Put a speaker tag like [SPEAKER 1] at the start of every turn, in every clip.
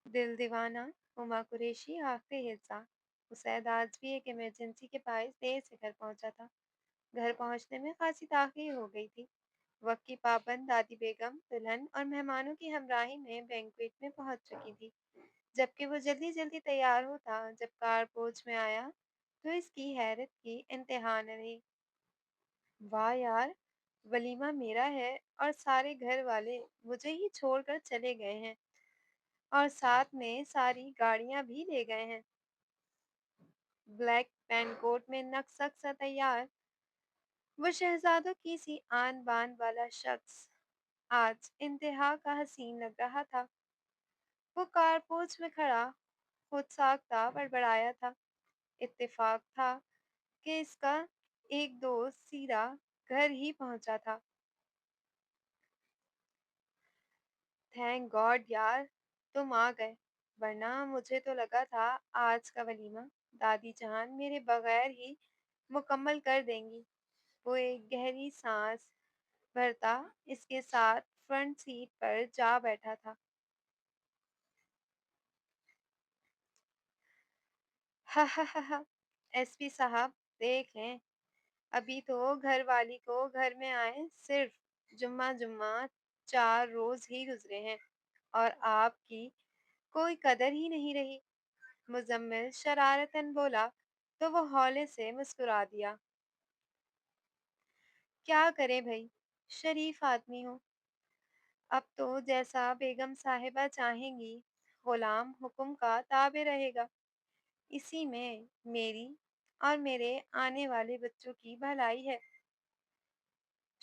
[SPEAKER 1] दिल दीवाना हुमा कुरैशी आखिरी हिस्सा। उसैद आज भी एक इमरजेंसी के बायस देर से घर पहुंचा था। घर पहुंचने में खासी ताखीर हो गई थी। वक्त की पाबंद दादी बेगम दुल्हन और मेहमानों की हमराही में बैंक्वेट में पहुंच चुकी थी। जबकि वो जल्दी जल्दी तैयार होता जब कार पोर्च में आया तो इसकी हैरत की इंतहा न रही। वाह यार, वलीमा मेरा है और सारे घर वाले मुझे ही छोड़कर चले गए हैं और साथ में सारी गाड़ियां भी ले गए हैं। ब्लैक पेनकोट में नक्सक सा तैयार वो शहजादों की सी आन बान वाला शख्स आज इंतहा का हसीन लग रहा था। वो कारपोच में खड़ा खुद साख्ता बड़बड़ाया था। इत्तेफाक था कि इसका एक दोस्त सीधा घर ही पहुंचा था। थैंक गॉड यार, तुम आ गए, वरना मुझे तो लगा था आज का वलीमा दादी जान मेरे बगैर ही मुकम्मल कर देंगी। वो एक गहरी सांस भरता इसके साथ फ्रंट सीट पर जा बैठा था। हा हा हा हा। एसपी साहब, देख लें, अभी तो घर वाली को घर में आए सिर्फ जुम्मा जुम्मा 4 रोज ही गुजरे हैं और आपकी कोई कदर ही नहीं रही। मुजम्मिल शरारतन बोला तो वो हौले से मुस्कुरा दिया। क्या करे भाई, शरीफ आदमी हो। अब तो जैसा बेगम साहिबा चाहेंगी, गुलाम हुक्म का ताबे रहेगा। इसी में मेरी और मेरे आने वाले बच्चों की भलाई है।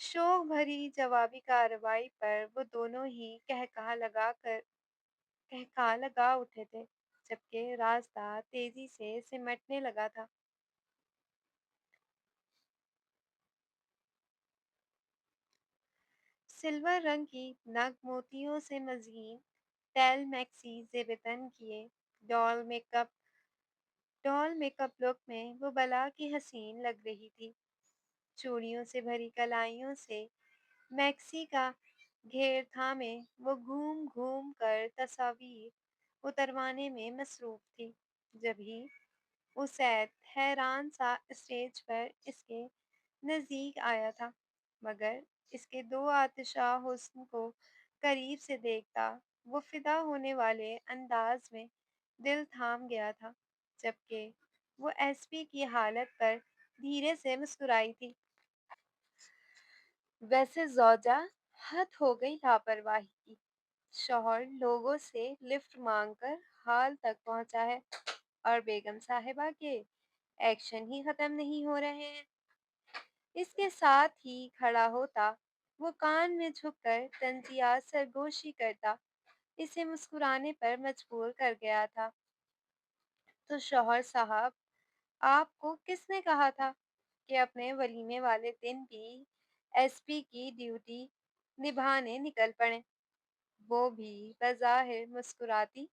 [SPEAKER 1] शोक भरी जवाबी कार्रवाई पर वो दोनों ही कहका लगा उठे थे, जबकि रास्ता तेजी से सिमटने लगा था। सिल्वर रंग की नग मोतियों से मजीन टेल मैक्सी जेबतन किए doll makeup doll makeup look में वो बला की हसीन लग रही थी। चूड़ियों से भरी कलाइयों से मैक्सी का घेर थामे वो घूम घूम कर तस्वीर उतरवाने में मसरूफ थी। जब ही उसैद हैरान सा स्टेज पर इसके नजदीक आया था, मगर इसके दो आतिशा हुस्न को करीब से देखता वो फिदा होने वाले अंदाज में दिल थाम गया था। जबकि वो एसपी की हालत पर धीरे से मुस्कुराई थी। वैसे जौजा, हद हो गई लापरवाही की। शौहर लोगों से लिफ्ट मांगकर हाल तक पहुंचा है और बेगम साहिबा के एक्शन ही खत्म नहीं हो रहे हैं। इसके साथ ही खड़ा होता वो कान में झुककर तंजिया सरगोशी करता इसे मुस्कुराने पर मजबूर कर गया था। तो शौहर साहब, आपको किसने कहा था कि अपने वलीमे वाले दिन भी एसपी की ड्यूटी निभाने निकल पड़े? वो भी बज़ाहिर मुस्कुराती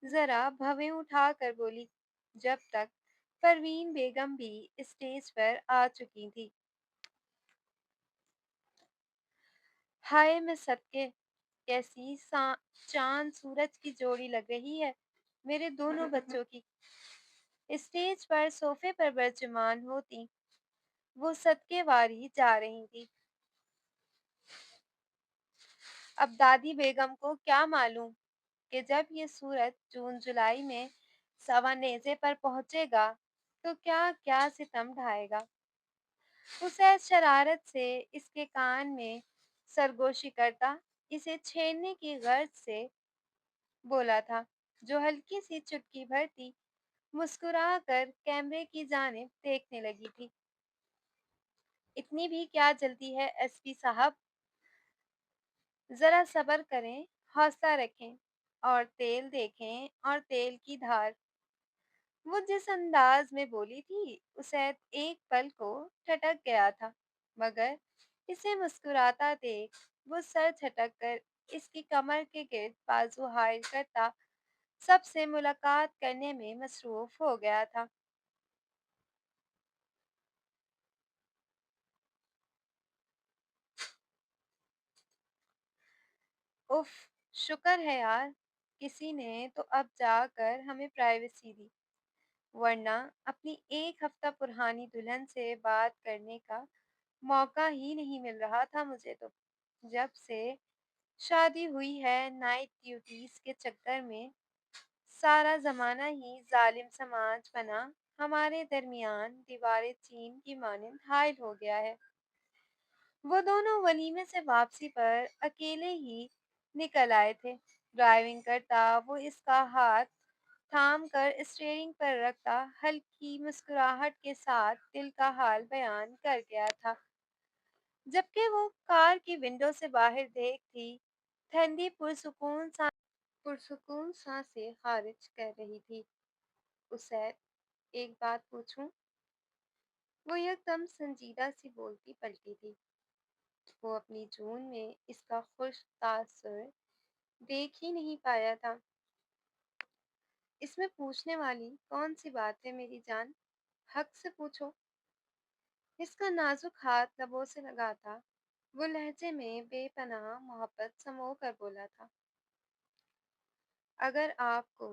[SPEAKER 1] जरा भवें उठा कर बोली, जब तक परवीन बेगम भी स्टेज पर आ चुकी थी। हाय मैं सदके, कैसी चांद सूरज की जोड़ी लग रही है मेरे दोनों बच्चों की। स्टेज पर सोफे पर बरजुमान होती वो सदके वारी जा रही थी। अब दादी बेगम को क्या मालूम कि जब ये सूरज जून जुलाई में सवानेज़े पर पहुंचेगा तो क्या क्या सितम ढाएगा। उसे शरारत से इसके कान में सरगोशी करता इसे छेड़ने की गर्ज से बोला था, जो हल्की सी चुटकी भरती मुस्कुरा कर कैमरे की जानिब देखने लगी थी। इतनी भी क्या जल्दी है एसपी साहब, जरा सब्र करें, हौसला रखें और तेल देखें और तेल की धार। वो जिस अंदाज में बोली थी उसे एक पल को ठटक गया था, मगर इसे मुस्कुराता देख वो सर झटक कर इसकी कमर के गिर्द बाजू हायल करता सबसे मुलाकात करने में मसरूफ हो गया था। उफ, शुक्र है यार किसी ने तो अब जाकर हमें प्राइवेसी दी, वरना अपनी एक हफ्ता पुरानी दुल्हन से बात करने का मौका ही नहीं मिल रहा था मुझे तो। जब से शादी हुई है, नाइट ड्यूटीज के चक्कर में सारा जमाना ही जालिम समाज बना हमारे दरमियान दीवारें चीन की मानंद हायल हो गया है। वो दोनों वलीमे से वापसी पर अकेले ही निकल आए थे। ड्राइविंग करता वो इसका हाथ थाम कर स्टीयरिंग पर रखता हल्की मुस्कुराहट के साथ दिल का हाल बयान कर गया था। जबकि वो कार की विंडो से बाहर देखती ठंडी पुरसुकून सांसें खारिज कर रही थी। उसे एक बात पूछूं? वो एकदम संजीदा सी बोलती पलटी थी। वो अपनी जून में इसका खुश तासुर देख ही नहीं पाया था। इसमें पूछने वाली कौन सी बात है मेरी जान? हक से पूछो। इसका नाजुक हाथ लबों से लगा था। वो लहजे में बेपनाह मोहब्बत समो कर बोला था। अगर आपको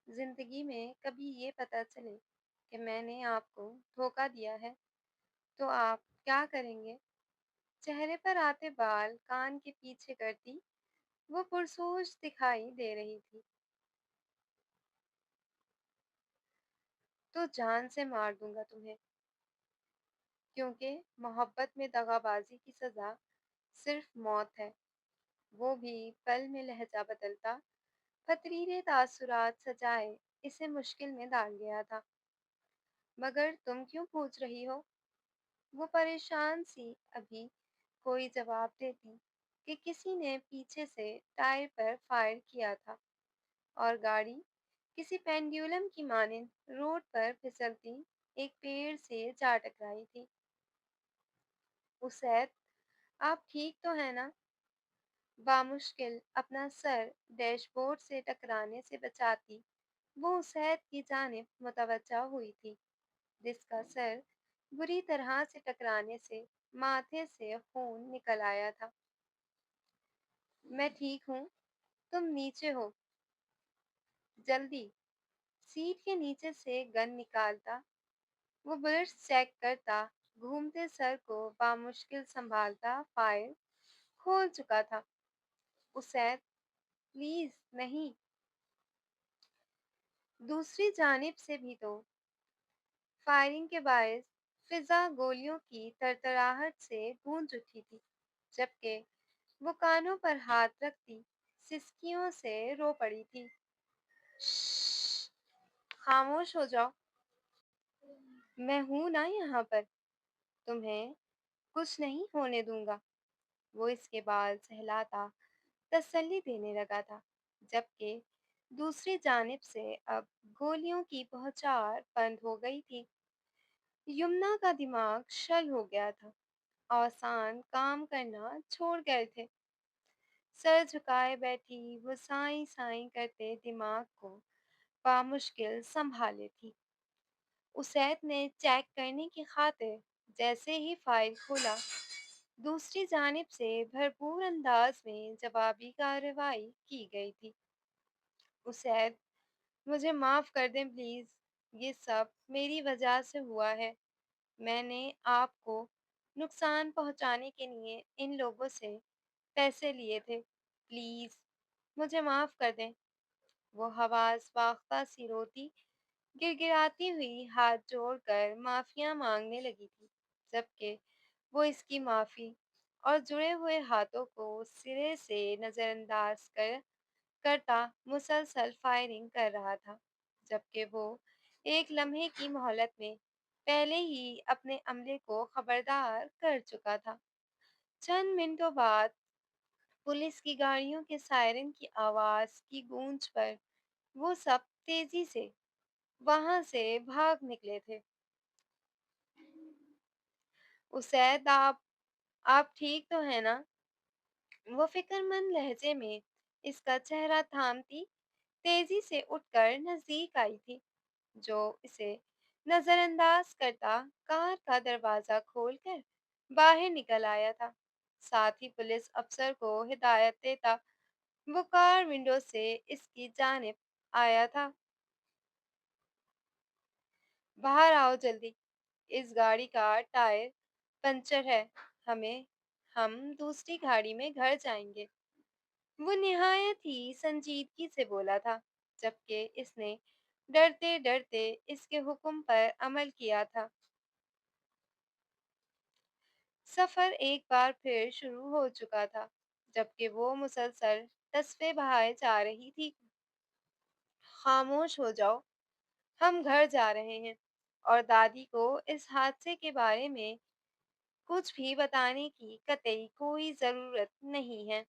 [SPEAKER 1] जिंदगी में कभी ये पता चले कि मैंने आपको धोखा दिया है, तो आप क्या करेंगे? चेहरे पर आते बाल कान के पीछे करती वो पुरसोच दिखाई दे रही थी। तो जान से मार दूंगा तुम्हें, क्योंकि मोहब्बत में दगाबाजी की सजा सिर्फ मौत है। वो भी पल में लहजा बदलता फतरीले तासुरात सजाए इसे मुश्किल में डाल गया था। मगर तुम क्यों पूछ रही हो? वो परेशान सी अभी कोई जवाब देती कि किसी ने पीछे से टायर पर फायर किया था और गाड़ी किसी पेंडुलम की मानिंद रोड पर फिसलती एक पेड़ से जा टकराई थी। उसैद, आप ठीक तो है ना? बामुश्किल अपना सर डैशबोर्ड से टकराने से बचाती वो उसैद की जानिब मुतवज्जा हुई थी, जिसका सर बुरी तरह से टकराने से माथे से खून निकल आया था। मैं ठीक हूँ, तुम नीचे हो, जल्दी। सीट के नीचे से गन निकालता वो बुलेट्स चेक करता, घूमते सर को बामुश्किल संभालता फायर खोल चुका था। उसैद, प्लीज नहीं। दूसरी जानिब से भी तो फायरिंग के बायस फिजा गोलियों की तरतराहट से गूंज उठी थी, जबकि वो कानों पर हाथ रखती सिसकियों से रो पड़ी थी। श्श्श, खामोश हो जाओ। मैं हूं ना यहाँ पर, तुम्हें कुछ नहीं होने दूंगा। वो इसके बाल सहलाता तसल्ली देने लगा था, जबकि दूसरी जानिब से अब गोलियों की बौछार बंद हो गई थी। यमुना का दिमाग शल हो गया था। आसान काम करना छोड़ गए थे। सर झुकाए बैठी वो साई साई करते दिमाग को बामुश्किल संभाले थी। उसैद ने चेक करने की खातिर जैसे ही फाइल खोला, दूसरी जानिब से भरपूर अंदाज में जवाबी कार्रवाई की गई थी। उसैद, मुझे माफ़ कर दें प्लीज़, ये सब मेरी वजह से हुआ है। मैंने आपको नुकसान पहुंचाने के लिए इन लोगों से पैसे लिए थे। प्लीज़ मुझे माफ़ कर दें। वो हवास वाख्ता सी रोती गिड़गिड़ाती हुई हाथ जोड़कर माफिया मांगने लगी थी, जबकि वो इसकी माफी और जुड़े हुए हाथों को सिरे से नजरअंदाज करता मुसलसल फायरिंग कर रहा था, जबकि वो एक लम्हे की मोहलत में पहले ही अपने अमले को खबरदार कर चुका था। चंद मिनटों बाद पुलिस की गाड़ियों के सायरन की आवाज की गूंज पर वो सब तेजी से वहां से भाग निकले थे। उसैद, आप ठीक तो है ना? वो फिक्रमंद लहजे में इसका चेहरा थामती तेजी से उठकर नजदीक आई थी, जो इसे नजरअंदाज करता कार का दरवाजा खोलकर बाहर निकल आया था। साथ ही पुलिस अफसर को हिदायत देता وہ کار ونڈو سے اس کی جانب آیا تھا۔ باہر آؤ جلدی، اس گاڑی کا ٹائر پنچر ہے، ہمیں ہم دوسری گاڑی میں گھر جائیں گے۔ وہ نہایت ہی سنجیدگی سے بولا تھا، جبکہ اس نے ڈرتے ڈرتے اس کے حکم پر عمل کیا تھا۔ سفر ایک بار پھر شروع ہو چکا تھا، جبکہ وہ مسلسل تصفے بہائے جا رہی تھی۔ خاموش ہو جاؤ، ہم گھر جا رہے ہیں، اور دادی کو اس حادثے کے بارے میں کچھ بھی بتانے کی قطعی کوئی ضرورت نہیں ہے۔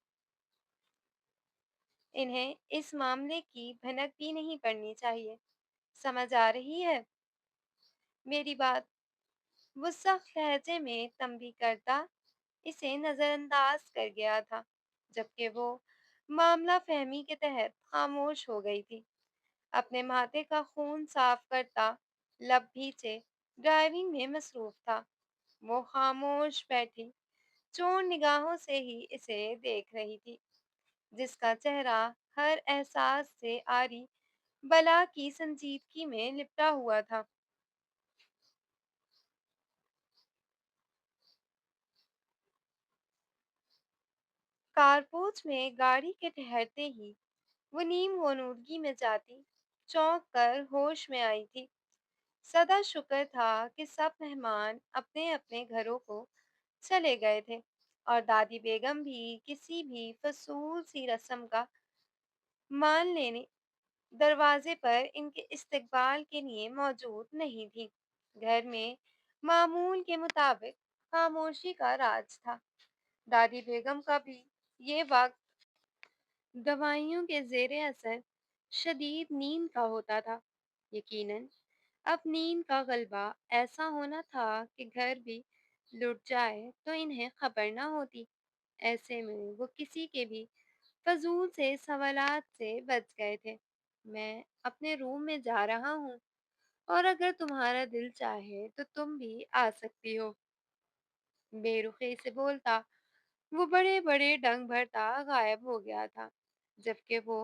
[SPEAKER 1] انہیں اس معاملے کی بھنک بھی نہیں پڑنی چاہیے، سمجھ آ رہی ہے میری بات؟ وہ سخت لہجے میں تنبیہ کرتا اسے نظر انداز کر گیا تھا، جبکہ وہ معاملہ فہمی کے تحت خاموش ہو گئی تھی۔ اپنے ماتھے کا خون صاف کرتا لب بھیچے ڈرائیونگ میں مصروف تھا۔ وہ خاموش بیٹھی چور نگاہوں سے ہی اسے دیکھ رہی تھی، جس کا چہرہ ہر احساس سے آری بلا کی سنجیدگی میں لپٹا ہوا تھا۔ کارپوش میں گاڑی کے ٹھہرتے ہی وہ نیم غنودگی میں جاتی چونک کر ہوش میں آئی تھی۔ سدا شکر تھا کہ سب مہمان اپنے اپنے گھروں کو چلے گئے تھے، اور دادی بیگم بھی کسی بھی فضول سی رسم کا مان لینے دروازے پر ان کے استقبال کے لیے موجود نہیں تھی۔ گھر میں معمول کے مطابق خاموشی کا راج تھا۔ دادی بیگم کا بھی یہ وقت دوائیوں کے زیر اثر شدید نیند کا ہوتا تھا۔ یقیناً اب نیند کا غلبہ ایسا ہونا تھا کہ گھر بھی لٹ جائے تو انہیں خبر نہ ہوتی۔ ایسے میں وہ کسی کے بھی فضول سے سوالات سے بچ گئے تھے۔ میں اپنے روم میں جا رہا ہوں، اور اگر تمہارا دل چاہے تو تم بھی آ سکتی ہو، بے رخی سے بولتا وہ بڑے بڑے ڈنگ بھرتا غائب ہو گیا تھا، جبکہ وہ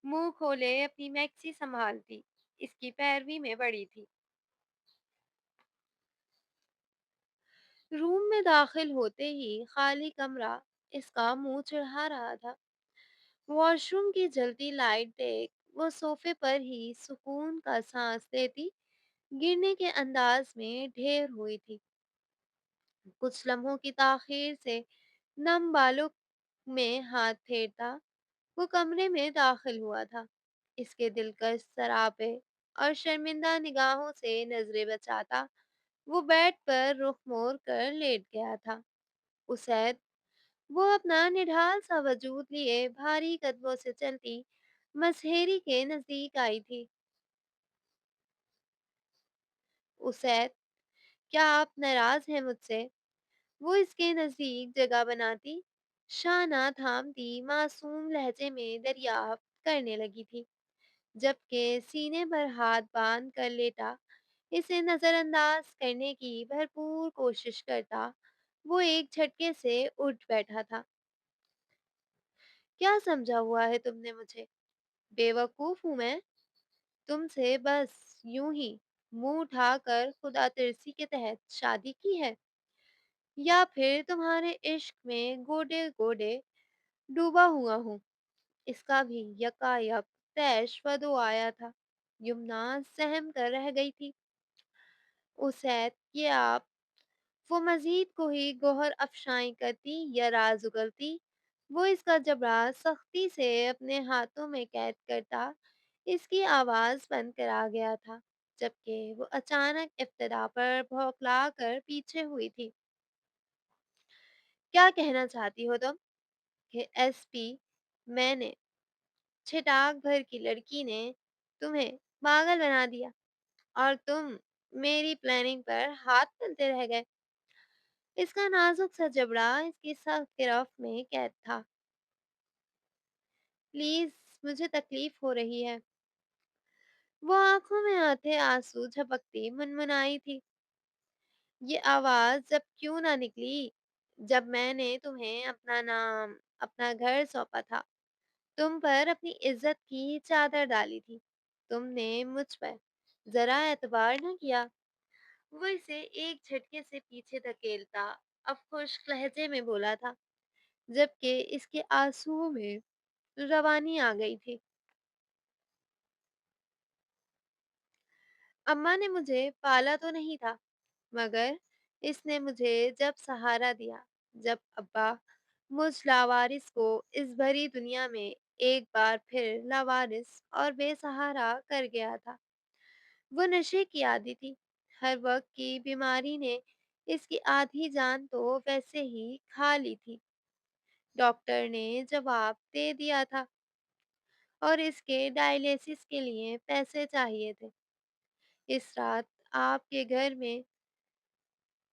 [SPEAKER 1] منہ کھولے اپنی میکسی سنبھالتی اس کی پیروی میں بڑی تھی۔ روم میں داخل ہوتے ہی خالی کمرہ اس کا منہ چڑھا رہا تھا۔ واش روم کی جلتی لائٹ دیکھ وہ صوفے پر ہی سکون کا سانس لیتی گرنے کے انداز میں ڈھیر ہوئی تھی۔ کچھ لمحوں کی تاخیر سے نم بالوں میں ہاتھ پھیرتا وہ کمرے میں داخل ہوا تھا۔ اس کے دلکش سراپے اور شرمندہ نگاہوں سے نظریں بچاتا وہ بیڈ پر رخ موڑ کر لیٹ گیا تھا۔ اسید وہ اپنا نڈھال سا وجود لیے بھاری قدموں سے چلتی مسہری کے نزدیک آئی تھی۔ اسید، کیا آپ ناراض ہیں مجھ سے؟ وہ اس کے نزدیک جگہ بناتی شانہ تھامتی معصوم لہجے میں دریافت کرنے لگی تھی، جبکہ سینے پر ہاتھ باندھ کر لیٹا اسے نظر انداز کرنے کی بھرپور کوشش کرتا وہ ایک جھٹکے سے اٹھ بیٹھا تھا۔ کیا سمجھا ہوا ہے تم نے مجھے؟ بے وقوف ہوں میں؟ تم سے بس یوں ہی منہ اٹھا کر خدا ترسی کے تحت شادی کی ہے، یا پھر تمہارے عشق میں گوڈے گوڈے ڈوبا ہوا ہوں؟ اس کا بھی یکا یک تیش ودو آیا تھا۔ یمنا سہم کر رہ گئی تھی۔ اسید، یہ آپ، وہ مزید کوئی گوہر افشائی کرتی یا راز اگلتی وہ اس کا جبڑا سختی سے اپنے ہاتھوں میں قید کرتا اس کی آواز بند کرا گیا تھا، جبکہ وہ اچانک ابتدا پر بھوکلا کر پیچھے ہوئی تھی۔ کیا کہنا چاہتی ہو تم؟ کہ ایس پی، میں نے، چھٹاک بھر کی لڑکی نے تمہیں پاگل بنا دیا، اور تم میری پلاننگ پر ہاتھ تلتے رہ گئے؟ اس کا نازک سا جبڑا اس کی سخت گرفت میں قید تھا۔ پلیز، مجھے تکلیف ہو رہی ہے۔ وہ آنکھوں میں آتے آنسو جھپکتی منمنائی تھی۔ یہ آواز جب کیوں نہ نکلی جب میں نے تمہیں اپنا نام، اپنا گھر سونپا تھا؟ तुम पर अपनी इज्जत की चादर डाली थी। तुमने मुझ पर ज़रा एतबार न किया। वो इसे एक झटके से पीछे धकेलता अब खुश्क लहजे में बोला था, जबकि इसके आंसुओं में रवानी आ गई थी। अम्मा ने मुझे पाला तो नहीं था, मगर इसने मुझे जब सहारा दिया, जब अब्बा मुझ लावारिस को इस भरी दुनिया में एक बार फिर लावारिस और बेसहारा कर गया था। वो नशे की आदी थी। हर वक्त की बीमारी ने इसकी आधी जान तो वैसे ही खा ली थी। डॉक्टर ने जवाब दे दिया था और इसके डायलिसिस के लिए पैसे चाहिए थे। इस रात आपके घर में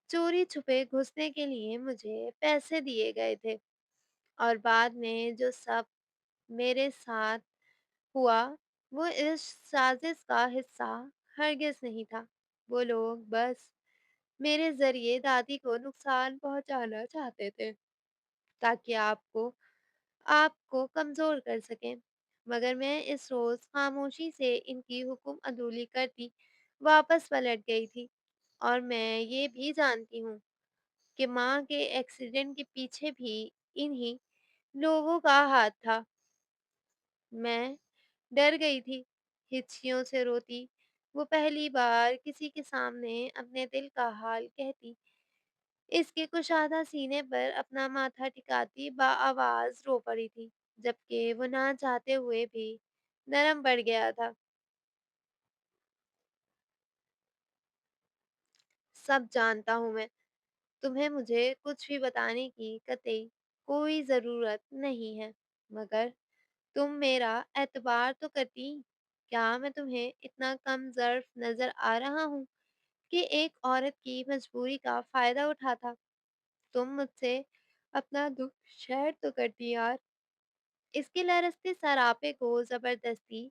[SPEAKER 1] चोरी छुपे घुसने के लिए मुझे पैसे दिए गए थे, और बाद में जो सब मेरे साथ हुआ वो इस साजिश का हिस्सा हरगिज नहीं था। वो लोग बस मेरे ज़रिए दादी को नुकसान पहुंचाना चाहते थे, ताकि आपको कमज़ोर कर सकें। मगर मैं इस रोज़ खामोशी से इनकी हुक्म अदूली करती वापस पलट गई थी, और मैं ये भी जानती हूँ कि माँ के एक्सीडेंट के पीछे भी इन्हीं लोगों का हाथ था। मैं डर गई थी, हिचकियों से रोती। वो पहली बार किसी के सामने अपने दिल का हाल कहती। इसके कुशादा सीने पर अपना माथा टिकाती बाआवाज़ रो पड़ी थी, जबकि वो ना चाहते हुए भी नरम पड़ गया था। सब जानता हूँ मैं। तुम्हें मुझे कुछ भी बताने की कतई कोई ज़रूरत नहीं है, मगर तुम मेरा एतबार तो करती। क्या मैं तुम्हें इतना कम ज़र्फ़ नज़र आ रहा हूँ कि एक औरत की मजबूरी का फ़ायदा उठाता? तुम मुझसे अपना दुःख शेयर तो करती यार। इसके लरज़ते सरापे को ज़बरदस्ती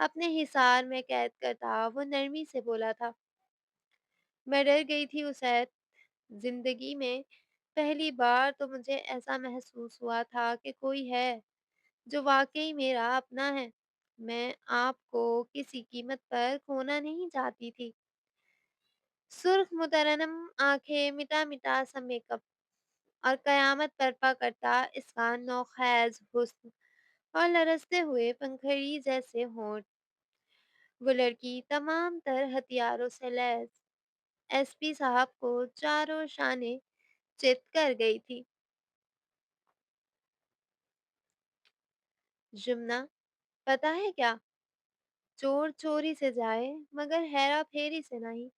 [SPEAKER 1] अपने हिसार में कैद करता वो नरमी से बोला था। मैं डर गई थी उसैत। ज़िंदगी में पहली बार तो मुझे ऐसा महसूस हुआ था कि कोई है जो वाक़ई मेरा अपना है। मैं आपको किसी कीमत पर खोना नहीं चाहती थी। सुर्ख़ मुतरन्नम आँखें, मिटा-मिटा सा मेकअप और क़यामत बर्पा करता इसका नौख़ेज़ हुस्न और लरज़ते हुए पंखुड़ी जैसे होंठ। वो लड़की तमाम तर हथियारों से लैस एसपी साहब को चारों शाने चित कर गई थी। जुम्ना, पता है क्या? चोर चोरी से जाए, मगर हेरा-फेरी से नहीं।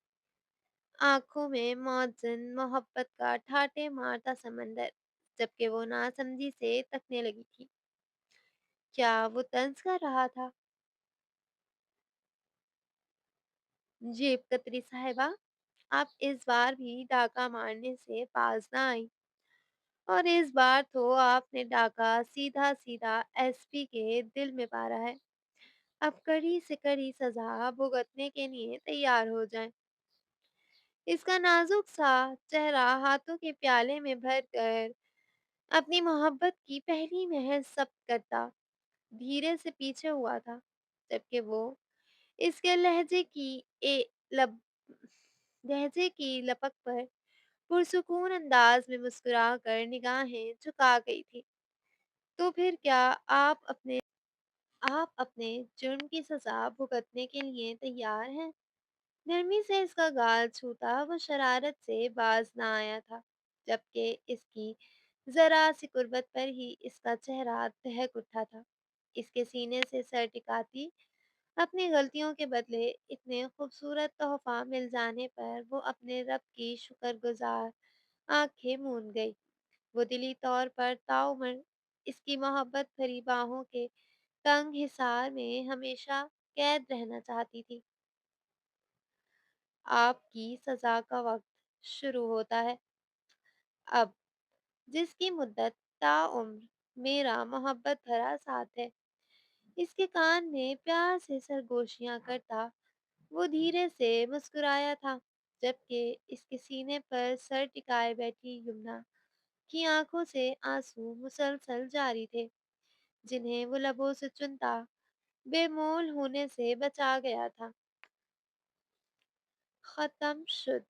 [SPEAKER 1] आँखों में मौज़न मोहब्बत का ठाटे मारता समंदर, जबकि वो नासमझी से तकने लगी थी। क्या वो तंज़ कर रहा था? जेब कतरी साहिबा, आप इस बार भी डाका मारने से बाज ना आईं, और इस बार तो आपने डाका सीधा-सीधा एसपी के दिल में मारा है। अब कड़ी से कड़ी सज़ा भुगतने के लिए तैयार हो जाएँ। इसका नाज़ुक सा चेहरा हाथों के प्याले में भरकर अपनी मोहब्बत की पहली महर ज़ब्त करता धीरे से पीछे हुआ था, जबकि वो इसके लहजे की लपक पर पुरसुकून अंदाज में मुस्कुरा कर निगाहें झुका गई थी। तो फिर क्या आप अपने जुर्म की सज़ा भुगतने के लिए तैयार हैं? नरमी से इसका गाल छूता वो शरारत से बाज ना आया था, जबकि इसकी ज़रा सी कुर्बत पर ही इसका चेहरा दहक उठा था। इसके सीने से सर टिकाती अपनी गलतियों के बदले इतने खूबसूरत तोहफ़ा मिल जाने पर वो अपने रब की शुक्रगुज़ार आँखें मूंद गई। वो दिली तौर पर ताउम्र इसकी मोहब्बत भरी बाहों के तंग हिसार में हमेशा कैद रहना चाहती थी। आपकी सज़ा का वक़्त शुरू होता है अब, जिसकी मुद्दत ताउम्र मेरा मोहब्बत भरा साथ है। इसके कान में प्यार से सरगोशियाँ करता वो धीरे से मुस्कुराया था, जबकि इसके सीने पर सर टिकाए बैठी यमुना की आंखों से आंसू मुसलसल जारी थे। جنہیں وہ لبوں سے چنتا بے مول ہونے سے بچا گیا تھا، ختم شد۔